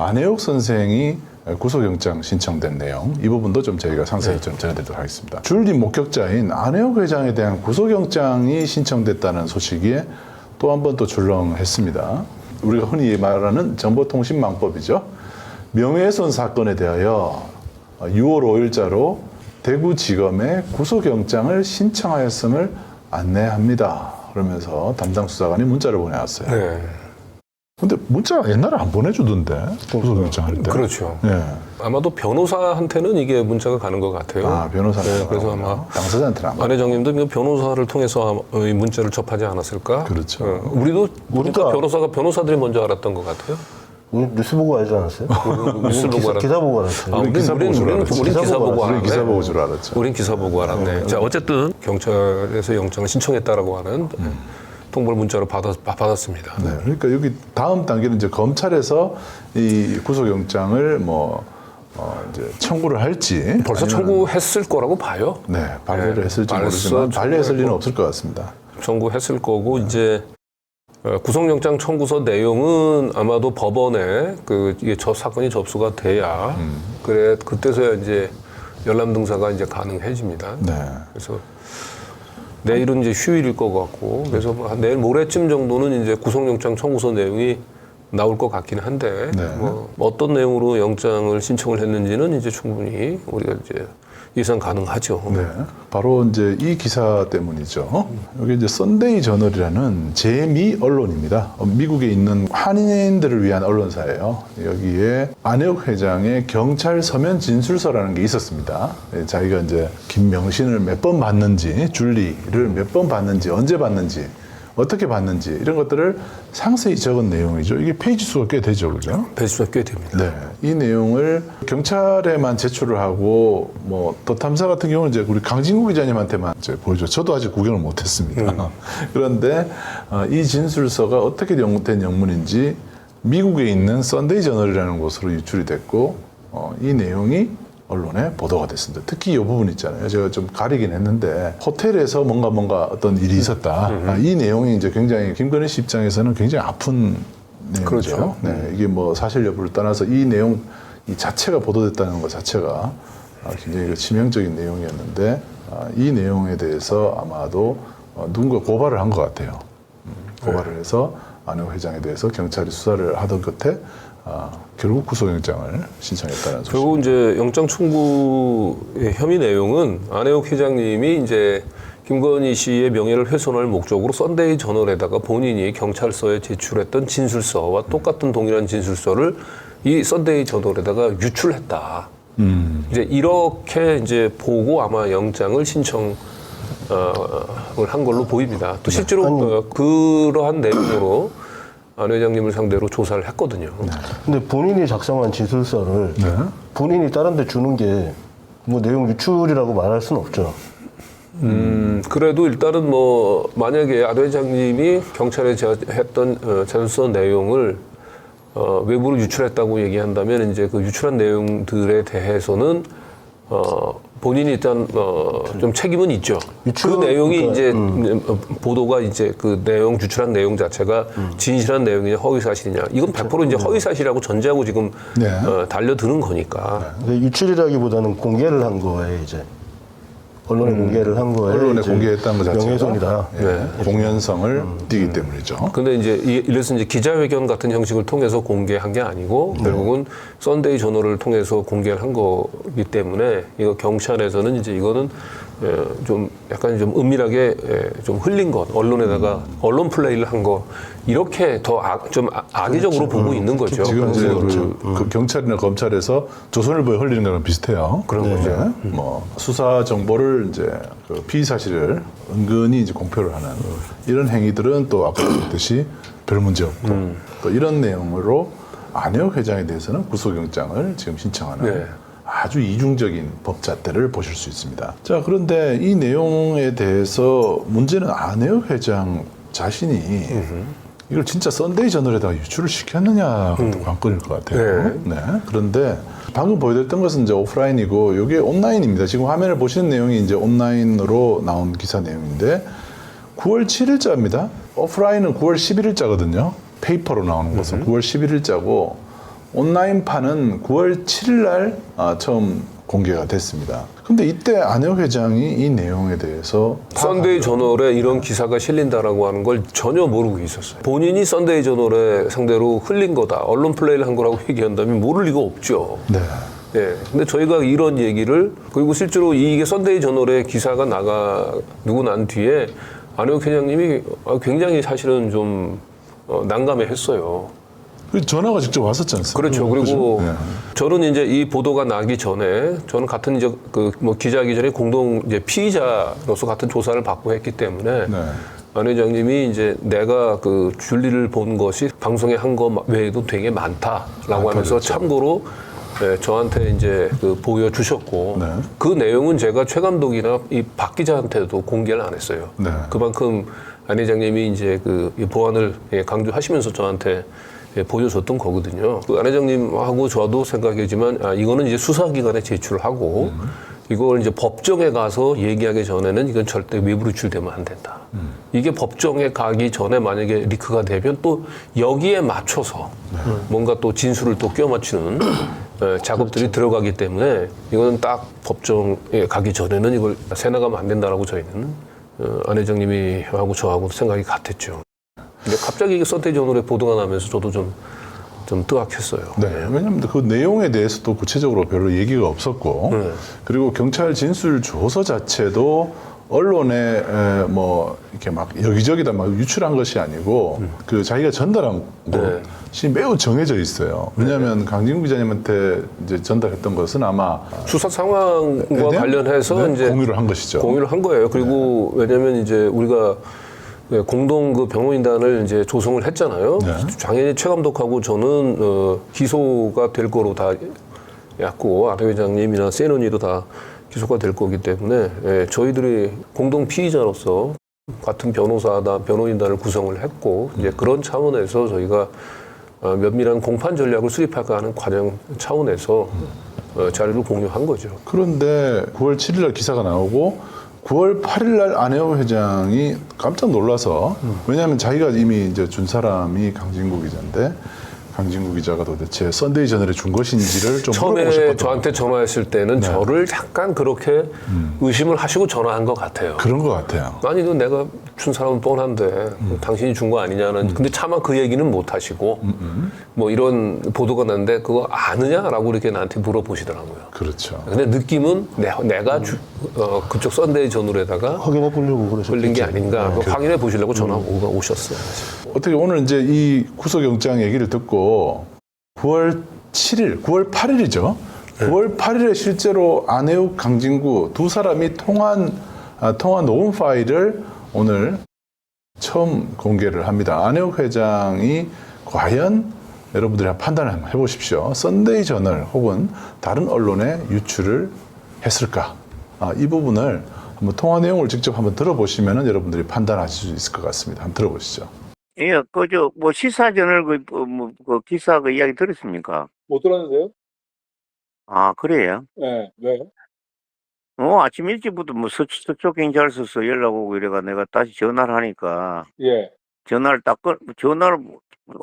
안혜욱 선생이 구속영장 신청된 내용, 이 부분도 좀 저희가 상세히 좀 전해드리도록 하겠습니다. 줄리 목격자인 안혜욱 회장에 대한 구속영장이 신청됐다는 소식에 또 한 번 또 출렁했습니다. 우리가 흔히 말하는 정보통신망법이죠. 명예훼손 사건에 대하여 6월 5일자로 대구지검에 구속영장을 신청하였음을 안내합니다. 그러면서 담당 수사관이 문자를 보내왔어요. 네. 근데 문자 옛날에 안 보내주던데, 구속영장 할 때. 그렇죠. 네. 아마도 변호사한테는 이게 문자가 가는 것 같아요. 아, 변호사한테. 네, 그래서 아마 당사자한테는 안 안 회장님도 변호사를 통해서 이 문자를 접하지 않았을까? 그렇죠. 우리도 보니까 변호사들이 먼저 알았던 것 같아요. 우리 뉴스 보고 알지 않았어요? 뉴스 보고 알았. 기사 보고 알았어요. 우린 기사 보고 줄 알았죠. 우린 기사 보고 알았네. 기사 보고 줄 알았죠. 우린 기사 보고 알았네. 자, 어쨌든 경찰에서 영장을 신청했다라고 하는 통보를 문자로 받았습니다. 네, 그러니까 여기 다음 단계는 이제 검찰에서 이 구속영장을 이제 청구를 할지 벌써 청구했을 거라고 봐요. 네, 발부를 네, 했을지 벌써 모르지만 발부했을 리는 청구했고. 없을 것 같습니다. 청구했을 거고 이제 구속영장 청구서 내용은 아마도 법원에 이게 사건이 접수가 돼야 그래 그때서야 이제 열람 등사가 이제 가능해집니다. 네. 그래서 내일은 이제 휴일일 것 같고 그래서 내일 모레쯤 정도는 이제 구속영장 청구서 내용이 나올 것 같긴 한데 네. 뭐 어떤 내용으로 영장을 신청을 했는지는 이제 충분히 우리가 이제 예상 가능하죠. 네, 바로 이제 이 기사 때문이죠. 여기 이제 썬데이 저널이라는 재미 언론입니다. 미국에 있는 한인들을 위한 언론사예요. 여기에 안혜욱 회장의 경찰 서면 진술서라는 게 있었습니다. 자기가 이제 김명신을 몇 번 봤는지, 줄리를 몇 번 봤는지, 언제 봤는지, 어떻게 봤는지 이런 것들을 상세히 적은 내용이죠. 이게 페이지 수가 꽤 되죠, 그죠? 배수가 꽤 됩니다. 네, 이 내용을 경찰에만 제출을 하고 또 탐사 같은 경우는 이제 우리 강진구 기자님한테만 이제 보여줘. 저도 아직 구경을 못했습니다. 그런데 이 진술서가 어떻게 된 영문인지 미국에 있는 썬데이 저널이라는 곳으로 유출이 됐고 이 내용이 언론에 보도가 됐습니다. 특히 이 부분 있잖아요. 제가 좀 가리긴 했는데 호텔에서 뭔가 어떤 일이 있었다. 이 내용이 이제 굉장히 김건희 씨 입장에서는 굉장히 아픈 내용이죠. 그렇죠. 네, 이게 사실 여부를 떠나서 이 내용 이 자체가 보도됐다는 것 자체가 굉장히 치명적인 내용이었는데 이 내용에 대해서 아마도 누군가 고발을 한 것 같아요. 고발을 해서 안혜욱 회장에 대해서 경찰이 수사를 하던 끝에 결국 구속영장을 신청했다는 소식. 결국 이제 영장 청구의 혐의 내용은 안혜욱 회장님이 이제 김건희 씨의 명예를 훼손할 목적으로 썬데이 저널에다가 본인이 경찰서에 제출했던 진술서와 똑같은 동일한 진술서를 이 썬데이 저널에다가 유출했다. 이제 이렇게 이제 보고 아마 영장을 신청을 한 걸로 보입니다. 또 실제로 그러한 내용으로 안 회장님을 상대로 조사를 했거든요. 근데 본인이 작성한 진술서를 본인이 다른 데 주는 게 내용 유출이라고 말할 수는 없죠. 그래도 일단은 만약에 안 회장님이 경찰에 했던 진술서 내용을 외부로 유출했다고 얘기한다면 이제 그 유출한 내용들에 대해서는 본인이 일단 좀 책임은 있죠. 그 내용이 이제 보도가 이제 그 내용 유출한 내용 자체가 진실한 내용이냐 허위 사실이냐 이건 100% 이제 허위 사실이라고 전제하고 지금 달려드는 거니까. 유출이라기보다는 공개를 한 거에 이제 언론에 공개를 한 거에 언론에 공개했다는 것 자체가 명예훼손이다. 공연성을 띠기 때문이죠. 근데 이제 이래서 이제 기자회견 같은 형식을 통해서 공개한 게 아니고 결국은 썬데이 저널을 통해서 공개를 한 거기 때문에 이거 경찰에서는 이제 이거는 좀 약간 좀 은밀하게 좀 흘린 것, 언론에다가 언론 플레이를 한 거 이렇게 더 좀 악의적으로 보고 있는 거죠. 지금 이제 그 경찰이나 검찰에서 조선일보에 흘리는 거랑 비슷해요. 그런 거죠. 수사 정보를 이제 그 피의 사실을 은근히 이제 공표를 하는 이런 행위들은 또 아까 얘기했듯이 별 문제 없고 또 이런 내용으로 안혜욱 회장에 대해서는 구속영장을 지금 신청하는 아주 이중적인 법잣대를 보실 수 있습니다. 자, 그런데 이 내용에 대해서 문제는 안혜욱 회장 자신이 이걸 진짜 썬데이 저널에다가 유출을 시켰느냐가 관건일 것 같아요. 네. 그런데 방금 보여드렸던 것은 이제 오프라인이고 이게 온라인입니다. 지금 화면을 보시는 내용이 이제 온라인으로 나온 기사 내용인데 9월 7일자입니다. 오프라인은 9월 11일자거든요. 페이퍼로 나오는 것은 9월 11일자고 온라인판은 9월 7일 날 처음 공개가 됐습니다. 근데 이때 안혜욱 회장이 이 내용에 대해서 썬데이 저널에 이런 기사가 실린다라고 하는 걸 전혀 모르고 있었어요. 본인이 썬데이 저널에 상대로 흘린 거다, 언론 플레이를 한 거라고 얘기한다면 모를 리가 없죠. 네. 예. 근데 저희가 이런 얘기를, 그리고 실제로 이게 썬데이 저널에 기사가 나가고 난 뒤에 안혜욱 회장님이 굉장히 사실은 좀 난감해 했어요. 전화가 직접 왔었지 않습니까? 그렇죠. 그리고 네. 저는 이제 이 보도가 나기 전에 저는 같은 이제 기자하기 전에 공동 이제 피의자로서 같은 조사를 받고 했기 때문에 네. 안 회장님이 이제 내가 그 줄리를 본 것이 방송에 한 거 외에도 되게 많다라고 하면서 그렇죠. 참고로 저한테 이제 보여주셨고 네. 그 내용은 제가 최 감독이나 이 박 기자한테도 공개를 안 했어요. 네. 그만큼 안 회장님이 이제 이 보안을 강조하시면서 저한테 보여줬던 거거든요. 안 회장님하고 저도 생각이지만 이거는 이제 수사기관에 제출하고 이걸 이제 법정에 가서 얘기하기 전에는 이건 절대 외부로 유출되면 안 된다. 이게 법정에 가기 전에 만약에 리크가 되면 또 여기에 맞춰서 뭔가 또 진술을 또 껴 맞추는 작업들이 들어가기 때문에 이거는 딱 법정에 가기 전에는 이걸 새나가면 안 된다라고 저희는 안 회장님이 하고 저하고 생각이 같았죠. 근데 갑자기 썬데이 저널에 보도가 나면서 저도 좀 뜨악했어요. 네. 왜냐하면 그 내용에 대해서도 구체적으로 별로 얘기가 없었고, 그리고 경찰 진술 조서 자체도 언론에 뭐 이렇게 막 여기저기다 막 유출한 것이 아니고 그 자기가 전달한 것이 매우 정해져 있어요. 왜냐하면 강진구 기자님한테 이제 전달했던 것은 아마 수사 상황과 관련해서 이제 공유를 한 것이죠. 공유를 한 거예요. 그리고 왜냐하면 이제 우리가 공동 그 변호인단을 이제 조성을 했잖아요. 네. 당연히 최 감독하고 저는 기소가 될 거로 다 였고 안 회장님이나 세논이도 다 기소가 될 거기 때문에 저희들이 공동 피의자로서 같은 변호인단을 구성을 했고 이제 그런 차원에서 저희가 면밀한 공판 전략을 수립할까 하는 과정 차원에서 자료를 공유한 거죠. 그런데 9월 7일 날 기사가 나오고 9월 8일 날 안혜호 회장이 깜짝 놀라서 왜냐하면 자기가 이미 이제 준 사람이 강진구 기자인데 강진구 기자가 도대체 썬데이 저널에 준 것인지를 좀 물어보고 처음에 싶었던 저한테 전화했을 때는 저를 약간 그렇게 의심을 하시고 전화한 것 같아요. 그런 것 같아요. 아니, 너 내가 준 사람은 뻔한데 당신이 준 거 아니냐는. 근데 차마 그 얘기는 못 하시고 뭐 이런 보도가 났는데 그거 아느냐라고 이렇게 나한테 물어보시더라고요. 그렇죠. 근데 느낌은 내가 그쪽 썬데이 저널에다가 확인해 보려고 그러셨죠. 흘린 게 아닌가 확인해 보시려고 전화가 오셨어요. 사실. 어떻게 오늘 이제 이 구속영장 얘기를 듣고 9월 7일, 9월 8일이죠. 9월 8일에 실제로 안혜욱, 강진구 두 사람이 통화 녹음 파일을 오늘 처음 공개를 합니다. 안혜욱 회장이 과연 여러분들이 한번 판단을 한번 해보십시오. 썬데이 저널 혹은 다른 언론에 유출을 했을까? 이 부분을 한번 통화 내용을 직접 한번 들어보시면 여러분들이 판단하실 수 있을 것 같습니다. 한번 들어보시죠. 예, 뭐, 시사저널 그 기사 그 이야기 들었습니까? 못 들었는데요? 아, 그래요? 네, 왜? 아침 일찍부터 뭐 서쪽 경찰서서 연락 오고 이래가 내가 다시 전화를 하니까, 예. 전화를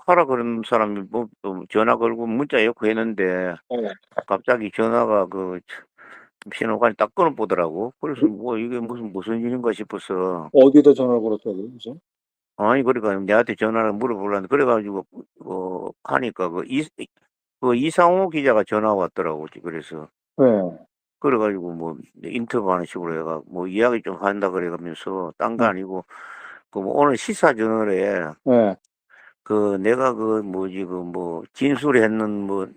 하라 그러는 사람이 뭐, 또 전화 걸고 문자 넣고 했는데, 네. 갑자기 전화가 신호가 딱 끊어보더라고. 그래서 뭐 이게 무슨 일인가 싶어서, 어디다 전화를 걸었다고요, 그죠? 아니, 그러니까 내한테 전화를 물어보려는데, 그래가지고, 하니까 이상호 기자가 전화 왔더라고. 그래서. 네. 그래가지고 뭐 인터뷰하는 식으로 해가 뭐 이야기 좀 한다 그래가면서 딴 거 아니고 뭐 오늘 시사저널에 네. 내가 진술했는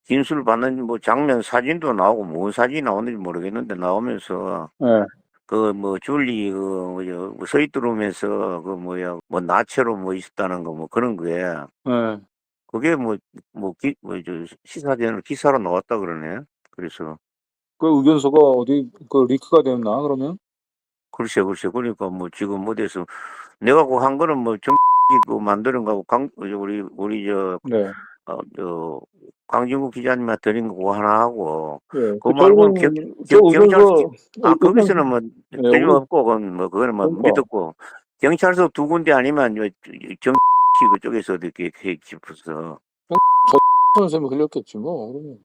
진술 받는 장면 사진도 나오고 뭔 사진이 나오는지 모르겠는데 나오면서 네. 줄리 서있들어오면서 나체로 있었다는 거 그런 거에 네. 그게 시사저널 기사로 나왔다 그러네. 그래서 그 의견서가 어디 리크가 됐나, 그러면? 글쎄. 그러니까 지금 어디서 내가 한 거는 만드는 거고 네. 강진구 기자님한테 드린 거 하나 하고 예. 그 말고는 의견서, 거기서는 틀림없고 그거는 그러니까. 믿었고 경찰서 두 군데 아니면 그쪽에서 이렇게 해 싶어서 선생님이 흘렸겠지 뭐. 그러면.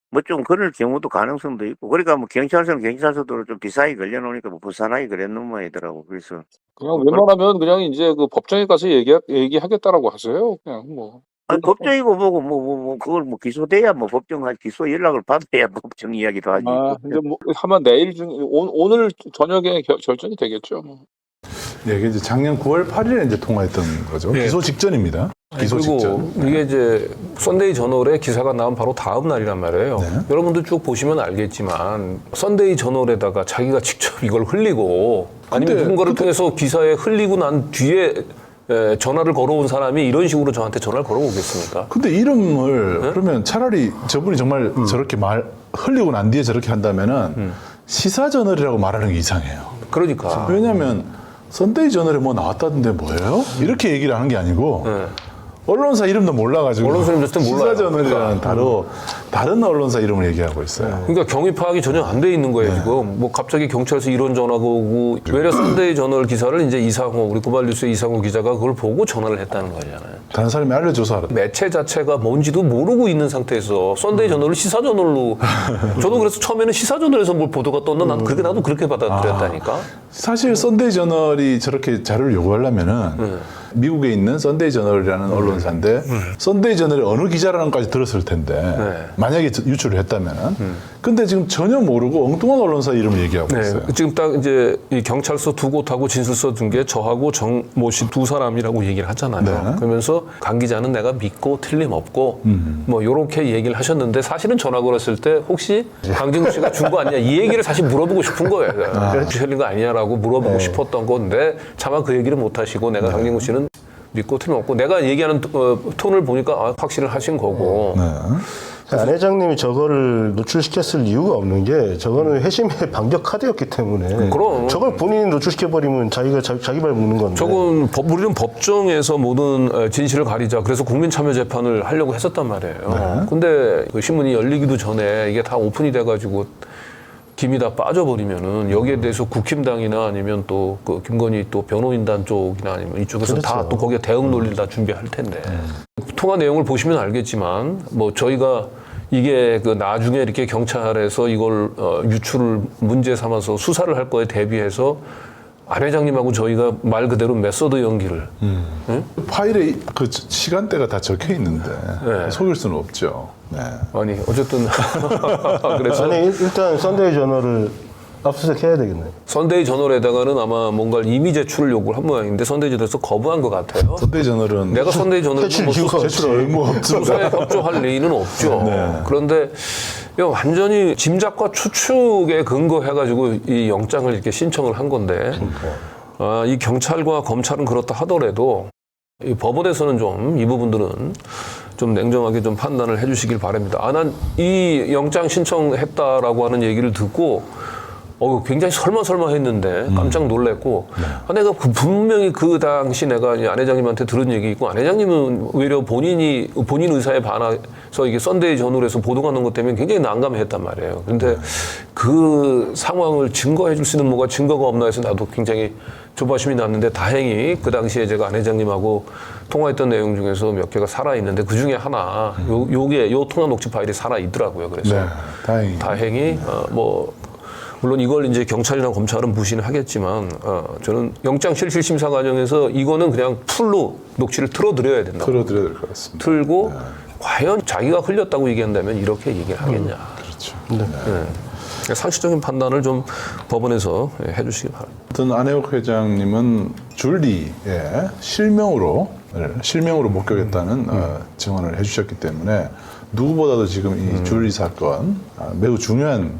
뭐 좀 그럴 경우도 가능성도 있고 그러니까 뭐 경찰서도 좀 비싸게 걸려놓으니까 뭐 부산하게 그랬는 모양이더라고. 그래서 그냥 웬만하면 그냥 이제 그 법정에 가서 얘기하겠다라고 하세요. 그냥 뭐. 아니, 법정이고 뭐고 뭐 그걸 뭐 기소돼야 뭐 법정 기소 연락을 받아야 법정 이야기도 하지. 이제 뭐 아마 내일 중 오늘 저녁에 결정이 되겠죠. 뭐. 네, 이게 이제 작년 9월 8일에 이제 통화했던 거죠. 예. 기소 직전입니다. 기소 그리고 직전. 이게 이제 썬데이 저널에 기사가 나온 바로 다음 날이란 말이에요. 네. 여러분들 쭉 보시면 알겠지만 썬데이 저널에다가 자기가 직접 이걸 흘리고 아니면 근데 누군가를 통해서 기사에 흘리고 난 뒤에 전화를 걸어온 사람이 이런 식으로 저한테 전화를 걸어오겠습니까? 근데 이름을 그러면 차라리 저분이 정말 저렇게 흘리고 난 뒤에 저렇게 한다면은 시사저널이라고 말하는 게 이상해요. 그러니까. 왜냐하면 썬데이 저널에 뭐 나왔다던데 뭐예요? 이렇게 얘기를 하는 게 아니고 네. 언론사 이름도 몰라가지고 언론사 이름도 몰라요. 시사저널이라는 다른 언론사 이름을 얘기하고 있어요. 그러니까 경위 파악이 전혀 안 돼 있는 거예요, 지금. 뭐 갑자기 경찰서 이런 전화가 오고, 외려 썬데이 저널 기사를 이제 이상호, 우리 고발뉴스의 이상호 기자가 그걸 보고 전화를 했다는 거잖아요. 다른 사람이 알려줘서 알았다. 매체 자체가 뭔지도 모르고 있는 상태에서 썬데이 저널을 시사저널로 저도 그래서 처음에는 시사저널에서 뭘 보도가 떴나 나도 그렇게 받아들였다니까. 사실 썬데이 저널이 저렇게 자료를 요구하려면은 미국에 있는 썬데이 저널이라는 언론사인데 썬데이 저널의 어느 기자라는 것까지 들었을 텐데 만약에 유출을 했다면은 근데 지금 전혀 모르고 엉뚱한 언론사 이름을 얘기하고 있어요. 지금 딱 이제 이 경찰서 두 곳하고 진술서 준 게 저하고 정모 씨 두 사람이라고 얘기를 하잖아요. 네. 그러면서 강 기자는 내가 믿고 틀림없고 뭐 요렇게 얘기를 하셨는데 사실은 전화 걸었을 때 혹시 강진구 씨가 준 거 아니냐 이 얘기를 사실 물어보고 싶은 거예요. 틀린 거 아니냐라고 물어보고 싶었던 건데 차마 그 얘기를 못 하시고 내가 강진구 씨는 믿고 틀림없고 내가 얘기하는 톤을 보니까 확실을 하신 거고. 안 회장님이 저거를 노출시켰을 이유가 없는 게 저거는 회심의 반격 카드였기 때문에 그럼. 저걸 본인이 노출시켜버리면 자기가 자기 발 묻는 건데 저건 우리는 법정에서 모든 진실을 가리자. 그래서 국민참여재판을 하려고 했었단 말이에요. 근데 그 신문이 열리기도 전에 이게 다 오픈이 돼가지고 김이 다 빠져버리면은 여기에 대해서 국힘당이나 아니면 또 그 김건희 또 변호인단 쪽이나 아니면 이쪽에서 그렇죠. 다 또 거기에 대응 논리를 다 준비할 텐데 통화 내용을 보시면 알겠지만 뭐 저희가 이게 그 나중에 이렇게 경찰에서 이걸 유출을 문제 삼아서 수사를 할 거에 대비해서 안 회장님하고 저희가 말 그대로 메소드 연기를 응? 파일에 그 시간대가 다 적혀 있는데 네. 속일 수는 없죠. 네. 아니 어쨌든 그래서 아니 일단 썬데이 저널을 압수수색해야 되겠네요. 썬데이 저널에다가는 아마 뭔가 이미 제출을 요구를 한 모양인데 썬데이 저널에서 거부한 것 같아요. 썬데이 저널은 내가 썬데이 저널을 해칠 이유가 제출 의무가 없죠. 수사에 협조할 리는 없죠. 그런데 이거 완전히 짐작과 추측에 근거해가지고 이 영장을 이렇게 신청을 한 건데 이 경찰과 검찰은 그렇다 하더라도 이 법원에서는 좀 이 부분들은 좀 냉정하게 좀 판단을 해주시길 바랍니다. 난 이 영장 신청했다라고 하는 얘기를 듣고 굉장히 설마설마했는데 깜짝 놀랐고 내가 분명히 그 당시 내가 안 회장님한테 들은 얘기 있고 안 회장님은 오히려 본인 의사에 반해서 이게 썬데이 저널에서 보도가 난 것 때문에 굉장히 난감했단 말이에요. 그런데 그 상황을 증거해 줄 수 있는 뭐가 증거가 없나 해서 나도 굉장히 조바심이 났는데 다행히 그 당시에 제가 안 회장님하고 통화했던 내용 중에서 몇 개가 살아있는데 그 중에 하나 요 통화 녹취 파일이 살아있더라고요. 그래서 네, 다행히 물론 이걸 이제 경찰이나 검찰은 부신을 하겠지만 저는 영장 실질 심사 과정에서 이거는 그냥 풀로 녹취를 틀어드려야 된다. 틀어드려야 될 것 같습니다. 틀고 과연 자기가 흘렸다고 얘기한다면 이렇게 얘기를 하겠냐. 그렇죠. 네. 상식적인 판단을 좀 법원에서 해주시기 바랍니다. 어떤 안혜욱 회장님은 줄리에 실명으로 목격했다는 증언을 해주셨기 때문에 누구보다도 지금 이 줄리 사건 매우 중요한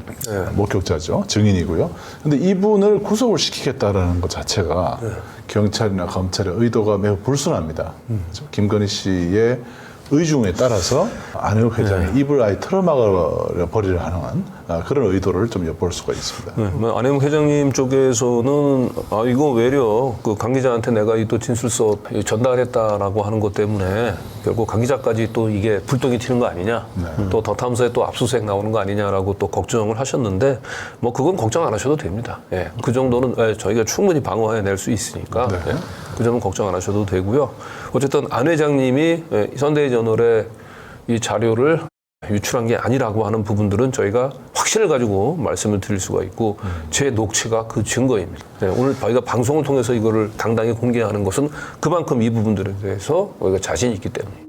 목격자죠. 증인이고요. 근데 이분을 구속을 시키겠다라는 것 자체가 경찰이나 검찰의 의도가 매우 불순합니다. 김건희 씨의 의중에 따라서 안혜욱 회장이 입을 아예 틀어막아 버리려 하는 그런 의도를 좀 엿볼 수가 있습니다. 안혜욱 회장님 쪽에서는 이거 외려 그 강 기자한테 내가 이 또 진술서 전달했다라고 하는 것 때문에 결국 강 기자까지 또 이게 불똥이 튀는 거 아니냐, 또 더 탐사에 또 압수수색 나오는 거 아니냐라고 또 걱정을 하셨는데 뭐 그건 걱정 안 하셔도 됩니다. 그 정도는 저희가 충분히 방어해낼 수 있으니까 그 점은 걱정 안 하셔도 되고요. 어쨌든 안 회장님이 썬데이 저널에 이 자료를 유출한 게 아니라고 하는 부분들은 저희가 확신을 가지고 말씀을 드릴 수가 있고 제 녹취가 그 증거입니다. 네, 오늘 저희가 방송을 통해서 이거를 당당히 공개하는 것은 그만큼 이 부분들에 대해서 우리가 자신이 있기 때문에.